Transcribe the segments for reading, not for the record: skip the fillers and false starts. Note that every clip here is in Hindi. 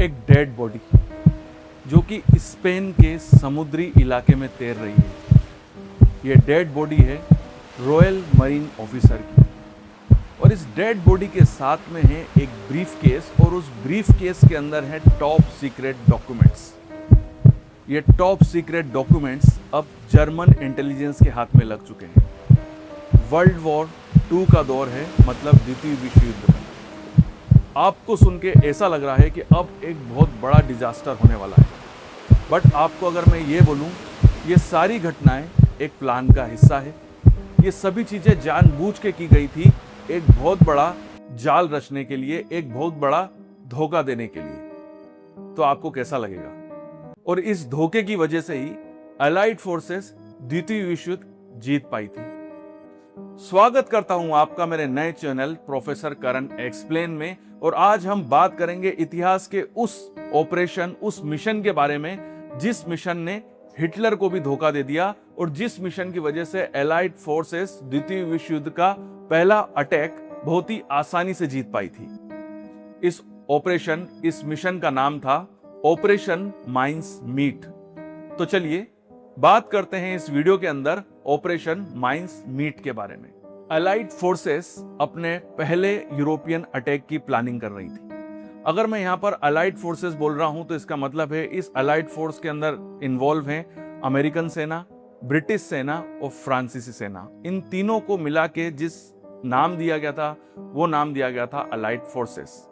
एक डेड बॉडी जो कि स्पेन के समुद्री इलाके में तैर रही है। ये डेड बॉडी है रॉयल मरीन ऑफिसर की, और इस डेड बॉडी के साथ में है एक ब्रीफ केस, और उस ब्रीफ केस के अंदर है टॉप सीक्रेट डॉक्यूमेंट्स। ये टॉप सीक्रेट डॉक्यूमेंट्स अब जर्मन इंटेलिजेंस के हाथ में लग चुके हैं। वर्ल्ड वॉर 2 का दौर है, मतलब द्वितीय विश्व युद्ध का। आपको सुन के ऐसा लग रहा है कि अब एक बहुत बड़ा डिजास्टर होने वाला है, बट आपको अगर मैं ये बोलूं, ये सारी घटनाएं एक प्लान का हिस्सा है। ये सभी चीजें जानबूझ के की गई थी, एक बहुत बड़ा जाल रचने के लिए, एक बहुत बड़ा धोखा देने के लिए। तो आपको कैसा लगेगा? और इस धोखे की वजह से ही अलाइड फोर्सेस द्वितीय विश्व युद्ध जीत पाई थी। स्वागत करता हूं आपका मेरे नए चैनल प्रोफेसर करण एक्सप्लेन में, और आज हम बात करेंगे इतिहास के उस ऑपरेशन, उस मिशन के बारे में जिस मिशन ने हिटलर को भी धोखा दे दिया, और जिस मिशन की वजह से एलाइड फोर्सेस द्वितीय विश्व युद्ध का पहला अटैक बहुत ही आसानी से जीत पाई थी। इस मिशन का नाम था ऑपरेशन माइंस मीट। तो चलिए बात करते हैं इस वीडियो के अंदर ऑपरेशन माइंस मीट के बारे में। अलाइड फोर्सेस अपने पहले यूरोपियन अटैक की प्लानिंग कर रही थी। अगर मैं यहां पर अलाइड फोर्सेस बोल रहा हूं तो इसका मतलब है इस अलाइड फोर्स के अंदर इन्वॉल्व हैं अमेरिकन सेना, ब्रिटिश सेना और फ्रांसीसी सेना। इन तीनों को मिला के जिस नाम दिया गया था वो नाम दिया गया था अलाइड फोर्सेस।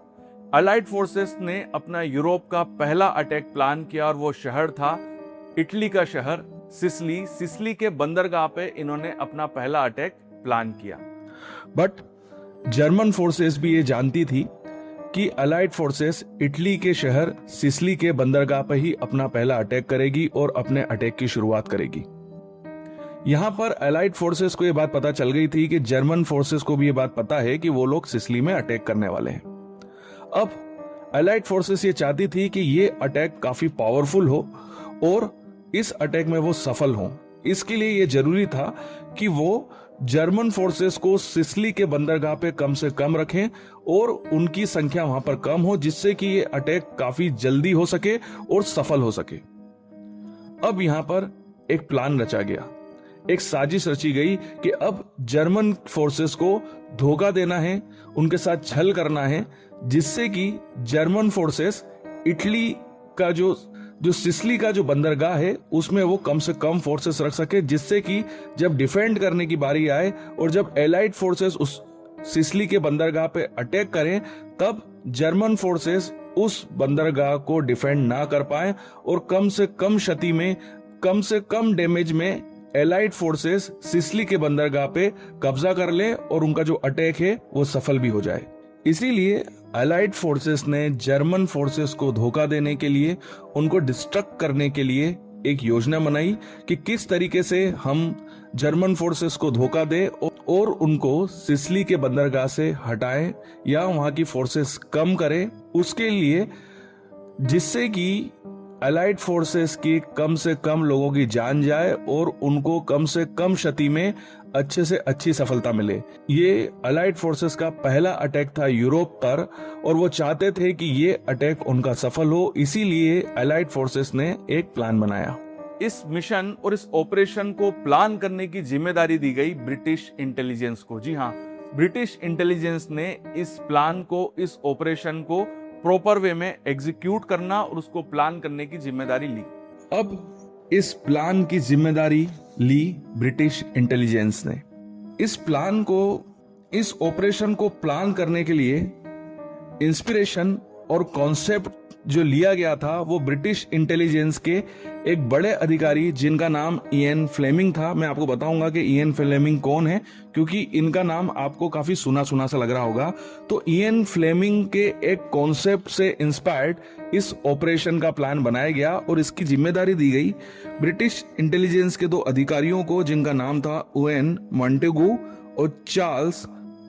अलाइड फोर्सेस ने अपना यूरोप का पहला अटैक प्लान किया, और वो शहर था इटली का शहर सिसिली। सिसिली के बंदरगाह पे इन्होंने अपना पहला अटैक प्लान किया। बट जर्मन फोर्सेस भी ये जानती थी कि अलाइड फोर्सेस इटली के शहर सिसिली के बंदरगाह पर ही अपना पहला अटैक करेगी और अपने अटैक की शुरुआत करेगी। यहां पर अलाइड फोर्सेस को यह बात पता चल गई थी कि जर्मन फोर्सेस को भी यह बात पता है कि वो लोग सिसिली में अटैक करने वाले हैं। अब अलाइड फोर्सेस ये चाहती थी कि ये अटैक काफी पावरफुल हो और इस अटैक में वो सफल हों। इसके लिए ये जरूरी था कि वो जर्मन फोर्सेस को सिसिली के बंदरगाह पे कम से कम रखें और उनकी संख्या वहां पर कम हो, जिससे कि ये अटैक काफी जल्दी हो सके और सफल हो सके। अब यहां पर एक प्लान रचा गया, एक साजिश रची गई कि अब जर्मन फोर्सेस को धोखा देना है, उनके साथ छल करना है, जिससे कि जर्मन फोर्सेस इटली का जो सिसिली का जो बंदरगाह है उसमें वो कम से कम फोर्सेस रख सके, जिससे कि जब डिफेंड करने की बारी आए और जब एलाइड फोर्सेस उस सिसिली के बंदरगाह पे अटैक करें, तब जर्मन फोर्सेस उस बंदरगाह को डिफेंड ना कर पाए और कम से कम क्षति में, कम से कम डैमेज में एलाइड फोर्सेस सिसिली के बंदरगाह पे कब्जा कर ले और उनका जो अटैक है वो सफल भी हो जाए। इसीलिए अलाइड फोर्सेस ने जर्मन फोर्सेस को धोखा देने के लिए, उनको डिस्ट्रक्ट करने के लिए एक योजना बनाई कि किस तरीके से हम जर्मन फोर्सेस को धोखा दें और उनको सिसिली के बंदरगाह से हटाएं या वहां की फोर्सेस कम करें, उसके लिए जिससे कि अलाइड फोर्सेस की कम से कम लोगों की जान जाए और उनको कम से कम क्षति में अच्छे से अच्छी सफलता मिले। ये अलाइड फोर्सेस का पहला अटैक था यूरोप पर, और वो चाहते थे कि ये अटैक उनका सफल हो। इसीलिए अलाइड फोर्सेस ने एक प्लान बनाया। इस मिशन और इस ऑपरेशन को प्लान करने की जिम्मेदारी दी गई ब्रिटिश इंटेलिजेंस को। जी हाँ, ब्रिटिश इंटेलिजेंस ने इस प्लान को, इस ऑपरेशन को प्रॉपर वे में एग्जीक्यूट करना और उसको प्लान करने की जिम्मेदारी ली। अब इस प्लान की जिम्मेदारी ली ब्रिटिश इंटेलिजेंस ने। इस प्लान को, इस ऑपरेशन को प्लान करने के लिए इंस्पिरेशन और कॉन्सेप्ट जो लिया गया था वो ब्रिटिश इंटेलिजेंस के एक बड़े अधिकारी जिनका नाम इयन फ्लेमिंग था। मैं आपको बताऊंगा कि इयन फ्लेमिंग कौन है, क्योंकि इनका नाम आपको काफी सुना सुना सा लग रहा होगा। तो इयन फ्लेमिंग के एक कॉन्सेप्ट से इंस्पायर्ड इस ऑपरेशन का प्लान बनाया गया और इसकी जिम्मेदारी दी गई ब्रिटिश इंटेलिजेंस के 2 अधिकारियों को, जिनका नाम था ओवेन मॉन्टेगू और चार्ल्स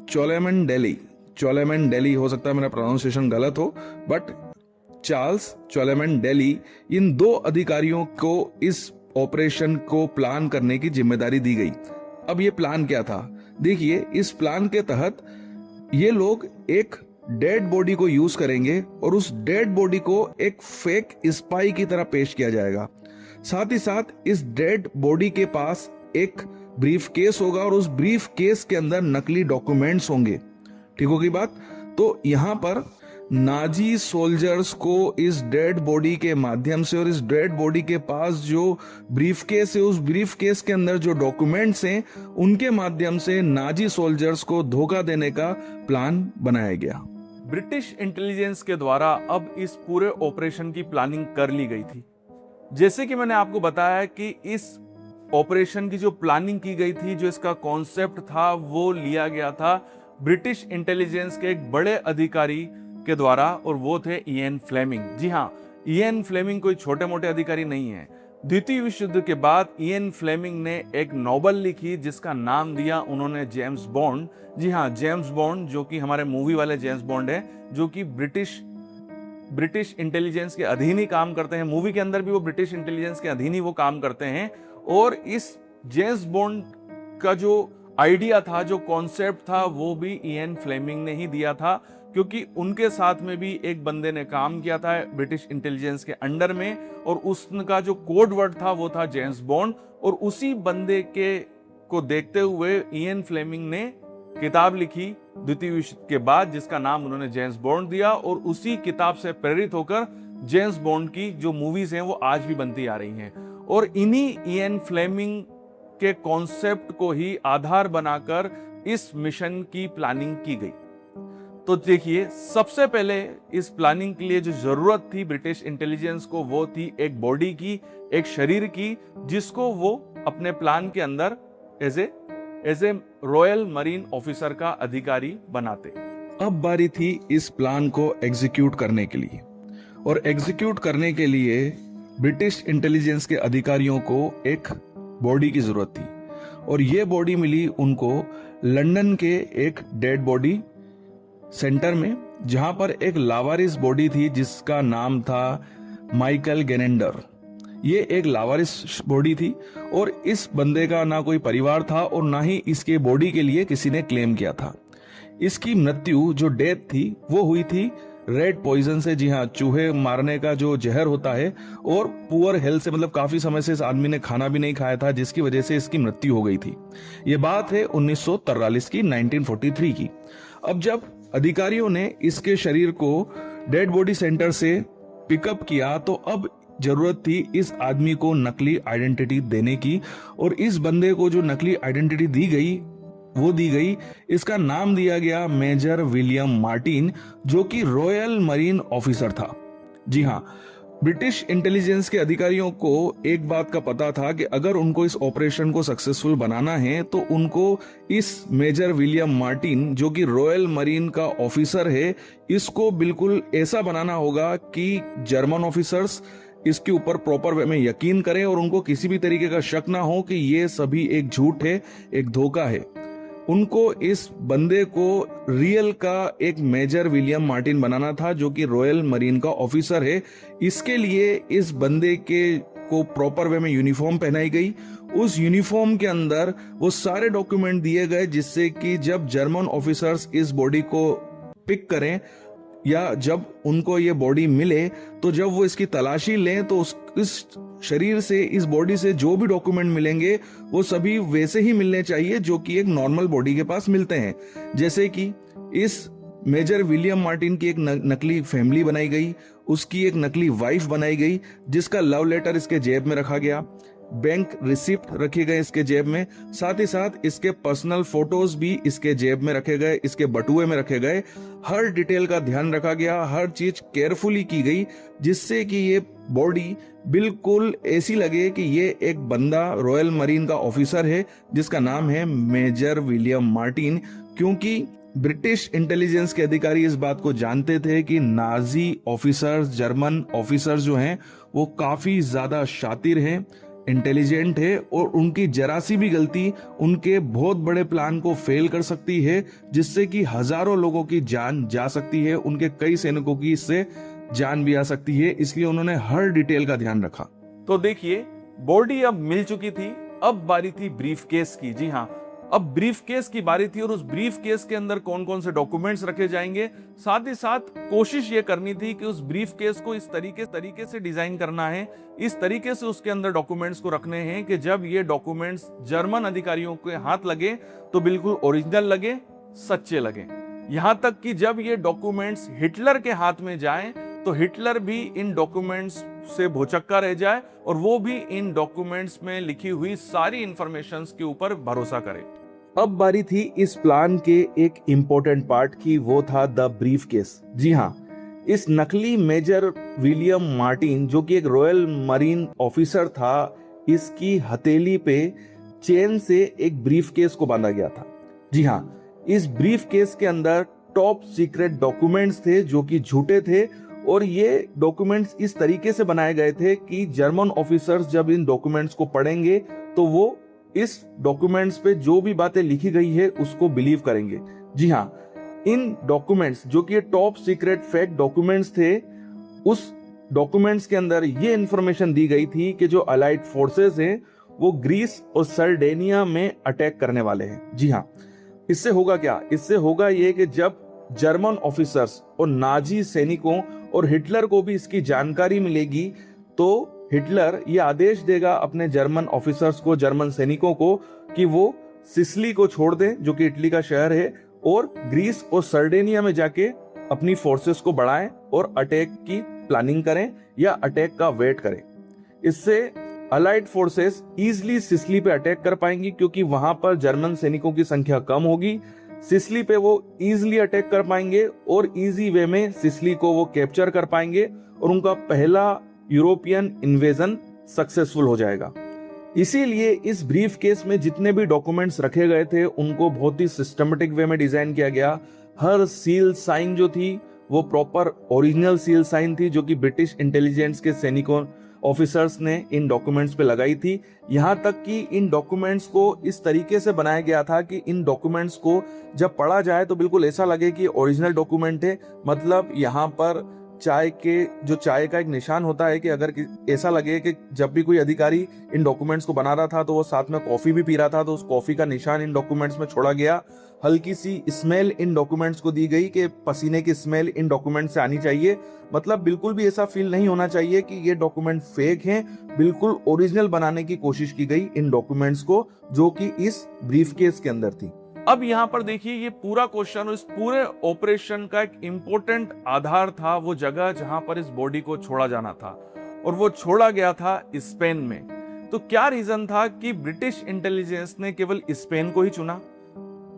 चोलेमन-डेली। चोलेमन-डेली हो सकता है मेरा प्रोनाउंसिएशन गलत हो, बट चार्ल्स चोलेमन-डेली, इन 2 अधिकारियों को इस ऑपरेशन को प्लान करने की जिम्मेदारी दी गई। अब ये प्लान क्या था? देखिए, इस प्लान के तहत ये लोग एक डेड बॉडी को यूज करेंगे और उस डेड बॉडी को एक फेक स्पाई की तरह पेश किया जाएगा। साथ ही साथ इस डेड बॉडी के पास एक ब्रीफ केस होगा और उस ब्रीफ केस के अंदर नकली डॉक्यूमेंट्स होंगे। ठीक होगी बात? तो यहां पर नाजी सोल्जर्स को इस डेड बॉडी के माध्यम से और इस डेड बॉडी के पास जो ब्रीफ केस है, उस ब्रीफ केस के अंदर जो डॉक्यूमेंट्स हैं, उनके माध्यम से नाजी सोल्जर्स को धोखा देने का प्लान बनाया गया। ब्रिटिश इंटेलिजेंस के द्वारा अब इस पूरे ऑपरेशन की प्लानिंग कर ली गई थी। जैसे कि मैंने आपको बताया कि इस ऑपरेशन की जो प्लानिंग की गई थी, जो इसका कॉन्सेप्ट था, वो लिया गया था ब्रिटिश इंटेलिजेंस के एक बड़े अधिकारी के द्वारा, और वो थे इयन फ्लेमिंग। जी हाँ, इयन फ्लेमिंग कोई छोटे मोटे अधिकारी नहीं है। द्वितीय विश्व युद्ध के बाद इयन फ्लेमिंग ने एक नॉवेल लिखी जिसका नाम दिया उन्होंने जेम्स बॉन्ड। जी हाँ, जेम्स बॉन्ड, जो कि हमारे मूवी वाले जेम्स बॉन्ड है, जो कि ब्रिटिश इंटेलिजेंस के अधीन ही काम करते हैं। मूवी के अंदर भी वो ब्रिटिश इंटेलिजेंस के अधीन ही वो काम करते हैं। और इस जेम्स बॉन्ड का जो आइडिया था, जो कॉन्सेप्ट था, वो भी इयन फ्लेमिंग ने ही दिया था, क्योंकि उनके साथ में भी एक बंदे ने काम किया था ब्रिटिश इंटेलिजेंस के अंडर में, और उसका जो कोड वर्ड था वो था जेम्स बॉन्ड। और उसी बंदे को देखते हुए इयन फ्लेमिंग ने किताब लिखी द्वितीय विश्व युद्ध के बाद, जिसका नाम उन्होंने जेम्स बॉन्ड दिया। और उसी किताब से प्रेरित होकर जेम्स बॉन्ड की जो मूवीज हैं वो आज भी बनती आ रही हैं। और इन्हीं इयन फ्लेमिंग के कॉन्सेप्ट को ही आधार बनाकर इस मिशन की प्लानिंग की गई। तो देखिए, सबसे पहले इस प्लानिंग के लिए जो जरूरत थी ब्रिटिश इंटेलिजेंस को, वो थी एक बॉडी की, एक शरीर की, जिसको वो अपने प्लान के अंदर as a royal marine officer का अधिकारी बनाते। अब बारी थी इस प्लान को एग्जीक्यूट करने के लिए, और एग्जीक्यूट करने के लिए ब्रिटिश इंटेलिजेंस के अधिकारियों को एक बॉडी की जरूरत थी। और ये बॉडी मिली उनको लंदन के एक डेड बॉडी सेंटर में, जहां पर एक लावारिस बॉडी थी जिसका नाम था माइकल गेनेंडर। ये एक लावारिस बॉडी थी और इस बंदे का ना कोई परिवार था और ना ही इसके बॉडी के लिए किसी ने क्लेम किया था। इसकी मृत्यु, जो डेथ थी, वो हुई थी रेड पॉइजन से। जी हाँ, चूहे मारने का जो जहर होता है, और पुअर हेल्थ से, मतलब काफी समय से इस आदमी ने खाना भी नहीं खाया था, जिसकी वजह से इसकी मृत्यु हो गई थी। ये बात है 1943 की, 1943 की। अब जब अधिकारियों ने इसके शरीर को डेड बॉडी सेंटर से पिकअप किया, तो अब जरूरत थी इस आदमी को नकली आइडेंटिटी देने की। और इस बंदे को जो नकली आइडेंटिटी दी गई, वो दी गई, इसका नाम दिया गया मेजर विलियम मार्टिन, जो कि रॉयल मरीन ऑफिसर था। जी हाँ, ब्रिटिश इंटेलिजेंस के अधिकारियों को एक बात का पता था कि अगर उनको इस ऑपरेशन को सक्सेसफुल बनाना है, तो उनको इस मेजर विलियम मार्टिन, जो कि रॉयल मरीन का ऑफिसर है, इसको बिल्कुल ऐसा बनाना होगा कि जर्मन ऑफिसर्स इसके ऊपर प्रॉपर वे में यकीन करें और उनको किसी भी तरीके का शक ना हो कि ये सभी एक झूठ है, एक धोखा है। उनको इस बंदे को रियल का एक मेजर विलियम मार्टिन बनाना था, जो कि रॉयल मरीन का ऑफिसर है। इसके लिए इस बंदे को प्रॉपर वे में यूनिफॉर्म पहनाई गई। उस यूनिफॉर्म के अंदर वो सारे डॉक्यूमेंट दिए गए, जिससे कि जब जर्मन ऑफिसर्स इस बॉडी को पिक करें या जब उनको ये बॉडी मिले, तो जब वो इसकी तलाशी लें, तो इस शरीर से, इस बॉडी से जो भी डॉक्यूमेंट मिलेंगे वो सभी वैसे ही मिलने चाहिए जो कि एक नॉर्मल बॉडी के पास मिलते हैं। जैसे कि इस मेजर विलियम मार्टिन की एक नकली फैमिली बनाई गई, उसकी एक नकली वाइफ बनाई गई, जिसका लव लेटर इसके जेब में रखा गया, बैंक रिसिप्ट रखे गए इसके जेब में, साथ ही साथ इसके पर्सनल फोटोज भी इसके जेब में रखे गए, इसके बटुए में रखे गए। हर डिटेल का ध्यान रखा गया, हर चीज केयरफुली की गई, जिससे कि ये बॉडी बिल्कुल ऐसी लगे कि ये एक बंदा रॉयल मरीन का ऑफिसर है, जिसका नाम है मेजर विलियम मार्टिन। क्योंकि ब्रिटिश इंटेलिजेंस के अधिकारी इस बात को जानते थे कि नाजी ऑफिसर्स, जर्मन ऑफिसर्स जो हैं, वो काफी ज्यादा शातिर हैं, इंटेलिजेंट है, और उनकी जरा सी भी गलती उनके बहुत बड़े प्लान को फेल कर सकती है, जिससे कि हजारों लोगों की जान जा सकती है, उनके कई सैनिकों की इससे जान भी आ सकती है। इसलिए उन्होंने हर डिटेल का ध्यान रखा। तो देखिए, बॉडी अब मिल चुकी थी, अब बारी थी ब्रीफकेस की। जी हाँ, अब ब्रीफ केस की बारी थी और उस ब्रीफ केस के अंदर कौन कौन से डॉक्यूमेंट्स रखे जाएंगे, साथ ही साथ कोशिश ये करनी थी कि उस ब्रीफ केस को इस तरीके से डिजाइन करना है, इस तरीके से उसके अंदर डॉक्यूमेंट्स को रखने हैं कि जब ये डॉक्यूमेंट्स जर्मन अधिकारियों के हाथ लगे तो बिल्कुल ओरिजिनल लगे, सच्चे लगे। यहां तक कि जब ये डॉक्यूमेंट्स हिटलर के हाथ में जाएं तो हिटलर भी इन डॉक्यूमेंट्स से भौचक्का रह जाए और वो भी इन डॉक्यूमेंट्स में लिखी हुई सारी इंफॉर्मेशंस के ऊपर भरोसा करे। अब बारी थी इस प्लान के एक इंपॉर्टेंट पार्ट की, वो था द ब्रीफ केस। जी हाँ, इस नकली मेजर विलियम मार्टिन जो कि एक रॉयल मरीन ऑफिसर था, इसकी हथेली पे चेन से एक ब्रीफ केस को बांधा गया था। जी हाँ, इस ब्रीफ केस के अंदर टॉप सीक्रेट डॉक्यूमेंट्स थे जो कि झूठे थे और ये डॉक्यूमेंट्स इस तरीके से बनाए गए थे कि जर्मन ऑफिसर्स जब इन डॉक्यूमेंट्स को पढ़ेंगे तो वो इस डॉक्यूमेंट्स पे जो भी बातें लिखी गई है उसको बिलीव करेंगे। जी हाँ, इन डॉक्यूमेंट्स जो कि टॉप सीक्रेट फेक डॉक्यूमेंट्स थे, उस डॉक्यूमेंट्स के अंदर ये इंफॉर्मेशन दी गई थी कि जो अलाइड फोर्सेस हैं वो ग्रीस और सर्डेनिया में अटैक करने वाले हैं। जी हाँ, इससे होगा क्या? इससे होगा ये कि जब जर्मन ऑफिसर्स और नाजी सैनिकों और हिटलर को भी इसकी जानकारी मिलेगी तो हिटलर ये आदेश देगा अपने जर्मन ऑफिसर्स को, जर्मन सैनिकों को, कि वो सिसिली को छोड़ दें जो कि इटली का शहर है और ग्रीस और सर्डेनिया में जाके अपनी फोर्सेस को बढ़ाएं और अटैक की प्लानिंग करें या अटैक का वेट करें। इससे अलाइड फोर्सेस इजीली सिसिली पे अटैक कर पाएंगी क्योंकि वहां पर जर्मन सैनिकों की संख्या कम होगी। सिसिली पे वो इजीली अटैक कर पाएंगे और इजी वे में सिसिली को वो कैप्चर कर पाएंगे और उनका पहला यूरोपियन इन्वेजन सक्सेसफुल हो जाएगा। इसीलिए इस ब्रीफ केस में जितने भी डॉक्यूमेंट्स रखे गए थे उनको बहुत ही सिस्टमेटिक वे में डिजाइन किया गया। हर सील साइन जो थी वो प्रॉपर ओरिजिनल सील साइन थी जो कि ब्रिटिश इंटेलिजेंस के सैनिकों ऑफिसर्स ने इन डॉक्यूमेंट्स पे लगाई थी। यहाँ तक कि इन डॉक्यूमेंट्स को इस तरीके से बनाया गया था कि इन डॉक्यूमेंट्स को जब पढ़ा जाए तो बिल्कुल ऐसा लगे कि ओरिजिनल डॉक्यूमेंट है। मतलब यहाँ पर चाय का एक निशान होता है कि अगर ऐसा लगे कि जब भी कोई अधिकारी इन डॉक्यूमेंट्स को बना रहा था तो वो साथ में कॉफी भी पी रहा था तो उस कॉफी का निशान इन डॉक्यूमेंट्स में छोड़ा गया। हल्की सी स्मेल इन डॉक्यूमेंट्स को दी गई कि पसीने की स्मेल इन डॉक्यूमेंट से आनी चाहिए। मतलब बिल्कुल भी ऐसा फील नहीं होना चाहिए कि ये डॉक्यूमेंट फेक हैं। बिल्कुल ओरिजिनल बनाने की कोशिश की गई इन डॉक्यूमेंट्स को जो कि इस ब्रीफकेस के अंदर थी। अब यहाँ पर देखिए ये पूरा क्वेश्चन और इस पूरे ऑपरेशन का एक इंपॉर्टेंट आधार था वो जगह जहां पर इस बॉडी को छोड़ा जाना था और वो छोड़ा गया था स्पेन में। तो क्या रीजन था कि ब्रिटिश इंटेलिजेंस ने केवल स्पेन को ही चुना?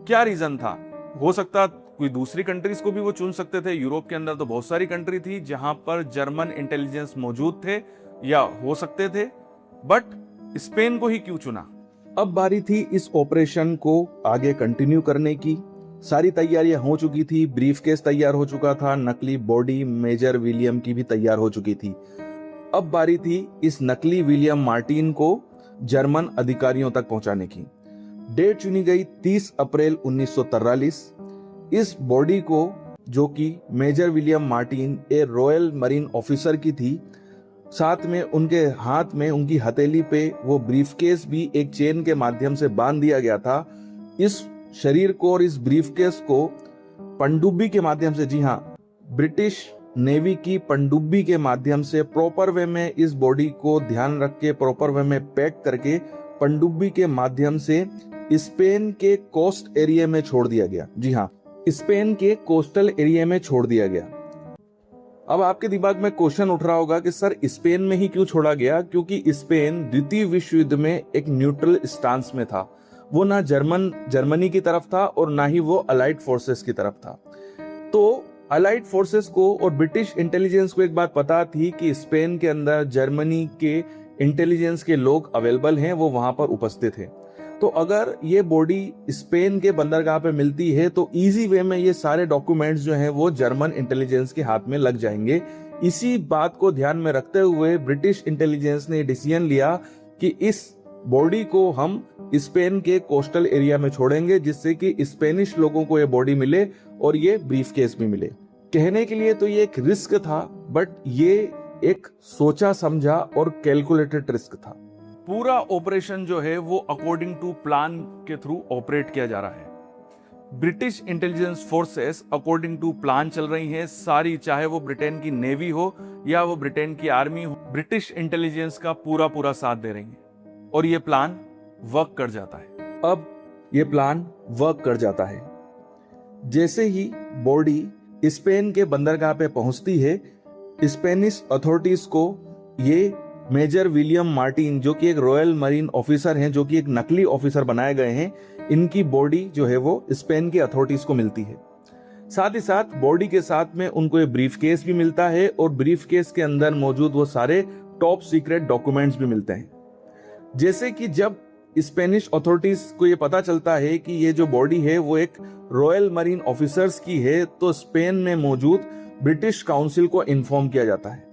क्या रीजन था? हो सकता कोई दूसरी कंट्रीज को भी वो चुन सकते थे। यूरोप के अंदर तो बहुत सारी कंट्री थी जहां पर जर्मन इंटेलिजेंस मौजूद थे या हो सकते थे, बट स्पेन को ही क्यों चुना? अब बारी थी इस ऑपरेशन को आगे कंटिन्यू करने की। सारी तैयारियां हो चुकी थी, ब्रीफकेस तैयार हो चुका था, नकली बॉडी मेजर विलियम की भी तैयार हो चुकी थी। अब बारी थी इस नकली विलियम मार्टिन को जर्मन अधिकारियों तक पहुंचाने की। डेट चुनी गई 30 अप्रैल 1943। इस बॉडी को जो कि मेजर विलियम मार्टिन ए रॉयल मरीन ऑफिसर की थी, साथ में उनके हाथ में उनकी हथेली पे वो ब्रीफकेस भी एक चेन के माध्यम से बांध दिया गया था। इस शरीर को और इस ब्रीफकेस को पनडुब्बी के माध्यम से, जी हाँ, ब्रिटिश नेवी की पनडुब्बी के माध्यम से प्रॉपर वे में इस बॉडी को ध्यान रख के प्रॉपर वे में पैक करके पनडुब्बी के माध्यम से स्पेन के कोस्ट एरिया में छोड़ दिया गया। जी हाँ, स्पेन के कोस्टल एरिया में छोड़ दिया गया। अब आपके दिमाग में क्वेश्चन उठ रहा होगा कि सर स्पेन में ही क्यों छोड़ा गया? क्योंकि स्पेन द्वितीय विश्व युद्ध में एक न्यूट्रल स्टांस में था। वो ना जर्मनी की तरफ था और ना ही वो अलाइड फोर्सेस की तरफ था। तो अलाइड फोर्सेस को और ब्रिटिश इंटेलिजेंस को एक बात पता थी कि स्पेन के अंदर जर्मनी के इंटेलिजेंस के लोग अवेलेबल हैं, वो वहां पर उपस्थित हैं। तो अगर ये बॉडी स्पेन के बंदरगाह पे मिलती है तो इजी वे में ये सारे डॉक्यूमेंट्स जो हैं वो जर्मन इंटेलिजेंस के हाथ में लग जाएंगे। इसी बात को ध्यान में रखते हुए ब्रिटिश इंटेलिजेंस ने डिसीजन लिया कि इस बॉडी को हम स्पेन के कोस्टल एरिया में छोड़ेंगे जिससे कि स्पेनिश लोगों को ये बॉडी मिले और ये ब्रीफकेस भी मिले। कहने के लिए तो ये एक रिस्क था, बट ये एक सोचा समझा और कैलकुलेटेड रिस्क था। पूरा ऑपरेशन जो है वो अकॉर्डिंग टू प्लान के थ्रू ऑपरेट किया जा रहा है। British intelligence forces according to plan चल रही हैं सारी, चाहे वो ब्रिटेन की नेवी हो या वो ब्रिटेन की आर्मी हो, ब्रिटिश इंटेलिजेंस का पूरा पूरा साथ दे रही हैं और ये प्लान वर्क कर जाता है। अब ये प्लान वर्क कर जाता है। जैसे ही बॉडी स्पेन के बंदरगाह पे पहुंचती है, स्पेनिश अथॉरिटीज को ये मेजर विलियम मार्टिन, जो कि एक रॉयल मरीन ऑफिसर हैं, जो कि एक नकली ऑफिसर बनाए गए हैं, इनकी बॉडी जो है वो स्पेन की अथॉरिटीज को मिलती है। साथ ही साथ बॉडी के साथ में उनको एक ब्रीफ केस भी मिलता है और ब्रीफ केस के अंदर मौजूद वो सारे टॉप सीक्रेट डॉक्यूमेंट्स भी मिलते हैं। जैसे कि जब स्पेनिश अथॉरिटीज को ये पता चलता है कि ये जो बॉडी है वो एक रॉयल मरीन ऑफिसर्स की है, तो स्पेन में मौजूद ब्रिटिश काउंसिल को इन्फॉर्म किया जाता है।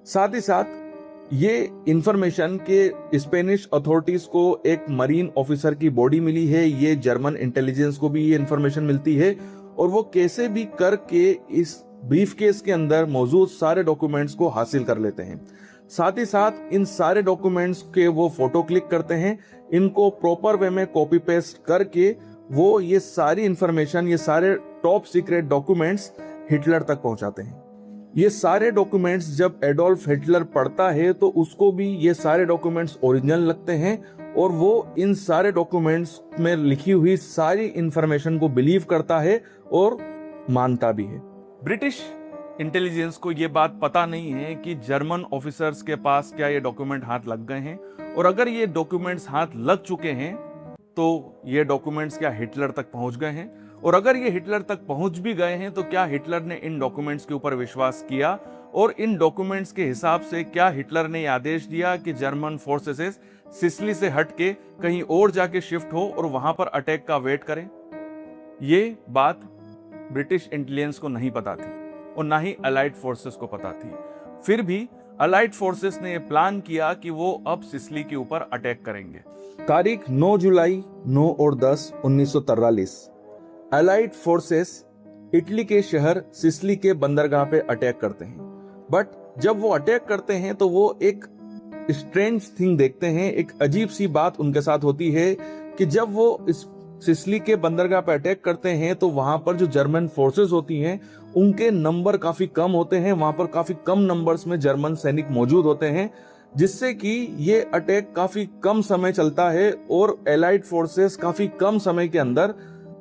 साथ ही साथ ये इंफॉर्मेशन के स्पेनिश अथॉरिटीज को एक मरीन ऑफिसर की बॉडी मिली है, ये जर्मन इंटेलिजेंस को भी ये इंफॉर्मेशन मिलती है और वो कैसे भी करके इस ब्रीफ केस के अंदर मौजूद सारे डॉक्यूमेंट्स को हासिल कर लेते हैं। साथ ही साथ इन सारे डॉक्यूमेंट्स के वो फोटो क्लिक करते हैं, इनको प्रॉपर वे में कॉपी पेस्ट करके वो ये सारी इंफॉर्मेशन, ये सारे टॉप सीक्रेट डॉक्यूमेंट्स हिटलर तक पहुंचाते हैं। ये सारे डॉक्यूमेंट्स जब एडोल्फ हिटलर पढ़ता है तो उसको भी ये सारे डॉक्यूमेंट्स ओरिजिनल लगते हैं और वो इन सारे डॉक्यूमेंट्स में लिखी हुई सारी इंफॉर्मेशन को बिलीव करता है और मानता भी है। ब्रिटिश इंटेलिजेंस को ये बात पता नहीं है कि जर्मन ऑफिसर्स के पास क्या ये डॉक्यूमेंट हाथ लग गए हैं, और अगर ये डॉक्यूमेंट्स हाथ लग चुके हैं तो ये डॉक्यूमेंट्स क्या हिटलर तक पहुंच गए हैं, और अगर ये हिटलर तक पहुंच भी गए हैं तो क्या हिटलर ने इन डॉक्यूमेंट्स के ऊपर विश्वास किया, और इन डॉक्यूमेंट्स के हिसाब से क्या हिटलर ने आदेश दिया कि जर्मन फोर्सेस सिसिली से हटके कहीं और जाके शिफ्ट हो और वहां पर अटैक का वेट करें। ये बात ब्रिटिश इंटेलिजेंस को नहीं पता थी और ना ही अलाइड फोर्सेस को पता थी। फिर भी अलाइड फोर्सेस ने यह प्लान किया कि वो अब सिसिली के ऊपर अटैक करेंगे। तारीख 9 जुलाई 9 और 10 1943 अलाइड फोर्सेस इटली के शहर सिसिली के बंदरगाह पे अटैक करते हैं। बट जब वो अटैक करते हैं तो वो एक स्ट्रेंज थिंग देखते हैं, एक अजीब सी बात उनके साथ होती है कि जब वो इस सिसिली के बंदरगाह पे अटैक करते हैं तो वहां पर जो जर्मन फोर्सेस होती हैं उनके नंबर काफी कम होते हैं, वहां पर काफी कम नंबर्स में जर्मन सैनिक मौजूद होते हैं, जिससे कि ये अटैक काफी कम समय चलता है और एलाइड फोर्सेस काफी कम समय के अंदर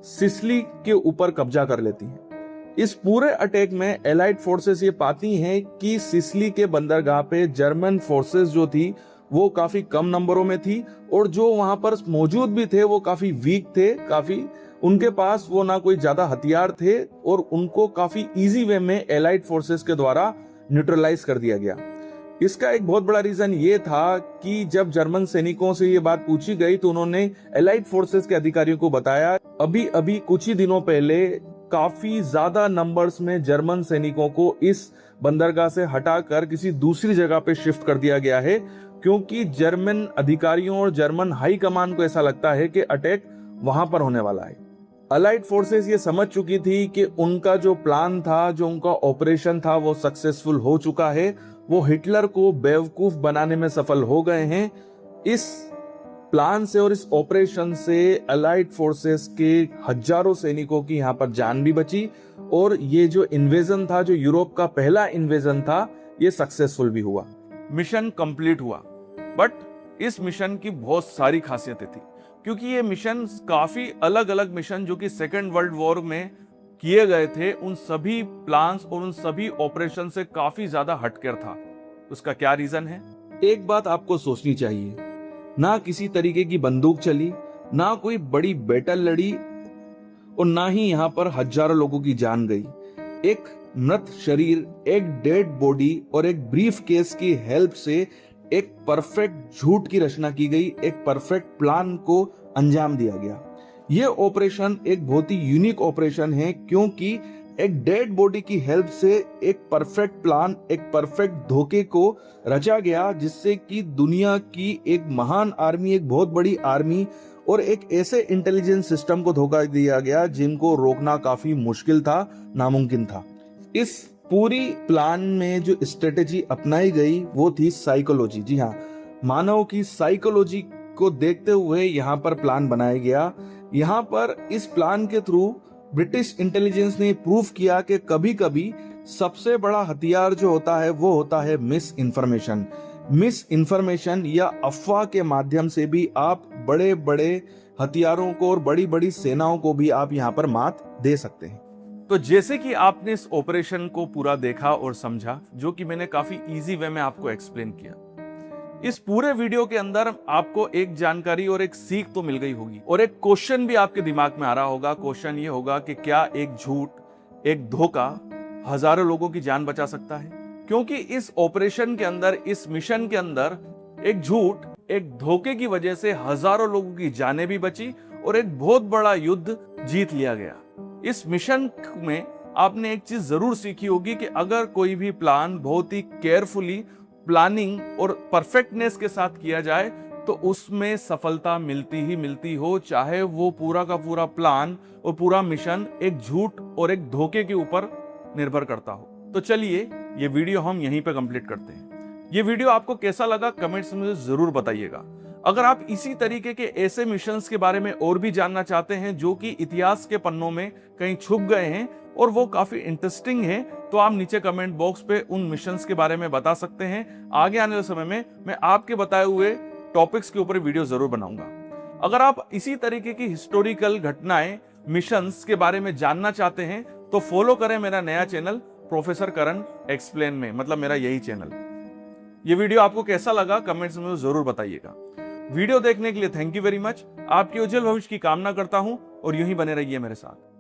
सिसिली के ऊपर कब्जा कर लेती हैं। इस पूरे अटैक में एलाइड फोर्सेस ये पाती हैं कि सिसिली के बंदरगाह पे जर्मन फोर्सेस जो थी वो काफी कम नंबरों में थी और जो वहां पर मौजूद भी थे वो काफी वीक थे, काफी उनके पास वो ना कोई ज्यादा हथियार थे और उनको काफी इजी वे में एलाइड फोर्सेस के द्वारा न्यूट्रलाइज कर दिया गया। इसका एक बहुत बड़ा रीजन ये था कि जब जर्मन सैनिकों से ये बात पूछी गई तो उन्होंने एलाइड फोर्सेस के अधिकारियों को बताया अभी अभी कुछ ही दिनों पहले काफी ज्यादा नंबर्स में जर्मन सैनिकों को इस बंदरगाह से हटाकर किसी दूसरी जगह पे शिफ्ट कर दिया गया है, क्योंकि जर्मन अधिकारियों और जर्मन हाई कमान को ऐसा लगता है कि अटैक वहां पर होने वाला है। अलाइड फोर्सेस ये समझ चुकी थी कि उनका जो प्लान था, जो उनका ऑपरेशन था वो सक्सेसफुल हो चुका है, वो हिटलर को बेवकूफ बनाने में सफल हो गए हैं। इस प्लान से और इस ऑपरेशन से अलाइड फोर्सेस के हजारों सैनिकों की यहाँ पर जान भी बची और ये जो इन्वेजन था, जो यूरोप का पहला इन्वेजन था, ये सक्सेसफुल भी हुआ। मिशन कंप्लीट हुआ, बट इस मिशन की बहुत सारी खासियतें थी, क्योंकि ये मिशन काफी अलग अलग मिशन जो कि सेकेंड वर्ल्ड वॉर में किए गए थे, उन सभी प्लान्स और उन सभी ऑपरेशन से काफी ज्यादा हटकर था। उसका क्या रीजन है? एक बात आपको सोचनी चाहिए, ना किसी तरीके की बंदूक चली, ना कोई बड़ी बैटल लड़ी और ना ही यहाँ पर हजारों लोगों की जान गई। एक मृत शरीर, एक डेड बॉडी और एक ब्रीफ केस की हेल्प से एक परफेक्ट झूठ की रचना की गई, एक परफेक्ट प्लान को अंजाम दिया गया। यह ऑपरेशन एक बहुत ही यूनिक ऑपरेशन है, क्योंकि एक डेड बॉडी की हेल्प से एक परफेक्ट प्लान, एक परफेक्ट धोखे को रचा गया, जिससे कि दुनिया की एक महान आर्मी, एक बहुत बड़ी आर्मी और एक ऐसे इंटेलिजेंस सिस्टम को धोखा दिया गया जिनको रोकना काफी मुश्किल था, नामुमकिन था। इस पूरी प्लान में जो स्ट्रेटेजी अपनाई गई वो थी साइकोलॉजी। जी हाँ, मानव की साइकोलॉजी को देखते हुए यहाँ पर प्लान बनाया गया। यहाँ पर इस प्लान के थ्रू ब्रिटिश इंटेलिजेंस ने प्रूफ किया कि कभी कभी सबसे बड़ा हथियार जो होता है वो होता है मिस इन्फॉर्मेशन या अफवाह के माध्यम से भी आप बड़े बड़े हथियारों को और बड़ी बड़ी सेनाओं को भी आप यहाँ पर मात दे सकते हैं। तो जैसे कि आपने इस ऑपरेशन को पूरा देखा और समझा, जो कि मैंने काफी इजी वे में आपको एक्सप्लेन किया, इस पूरे वीडियो के अंदर आपको एक जानकारी और एक सीख तो मिल गई होगी और एक क्वेश्चन भी आपके दिमाग में आ रहा होगा। क्वेश्चन ये होगा कि क्या एक झूठ, एक धोखा हजारों लोगों की जान बचा सकता है? क्योंकि इस ऑपरेशन के अंदर, इस मिशन के अंदर एक झूठ, एक धोखे की वजह से हजारों लोगों की जानें भी बची और एक बहुत बड़ा युद्ध जीत लिया गया। इस मिशन में आपने एक चीज जरूर सीखी होगी कि अगर कोई भी प्लान बहुत ही केयरफुली प्लानिंग और परफेक्टनेस के साथ किया जाए तो उसमें सफलता मिलती ही मिलती हो, चाहे वो पूरा का पूरा प्लान और पूरा मिशन एक झूठ और एक धोखे के ऊपर निर्भर करता हो। तो चलिए ये वीडियो हम यहीं पे कंप्लीट करते हैं। ये वीडियो आपको कैसा लगा कमेंट्स में मुझे जरूर बताइएगा। अगर आप इसी तरीके के ऐसे मिशंस के बारे में और भी जानना चाहते हैं जो कि इतिहास के पन्नों में कहीं छुप गए हैं और वो काफी इंटरेस्टिंग है, तो आप नीचे कमेंट बॉक्स पे उन मिशंस के बारे में बता सकते हैं। आगे आने वाले समय में मैं आपके बताए हुए टॉपिक्स के ऊपर वीडियो जरूर बनाऊंगा। अगर आप इसी तरीके की हिस्टोरिकल घटनाएं, मिशंस के बारे में जानना चाहते हैं तो फॉलो करें मेरा नया चैनल प्रोफेसर करण एक्सप्लेन में, मतलब मेरा यही चैनल। ये वीडियो आपको कैसा लगा कमेंट्स में जरूर बताइएगा। वीडियो देखने के लिए थैंक यू वेरी मच। आपके उज्जवल भविष्य की कामना करता हूं और यूं ही बने रहिए मेरे साथ।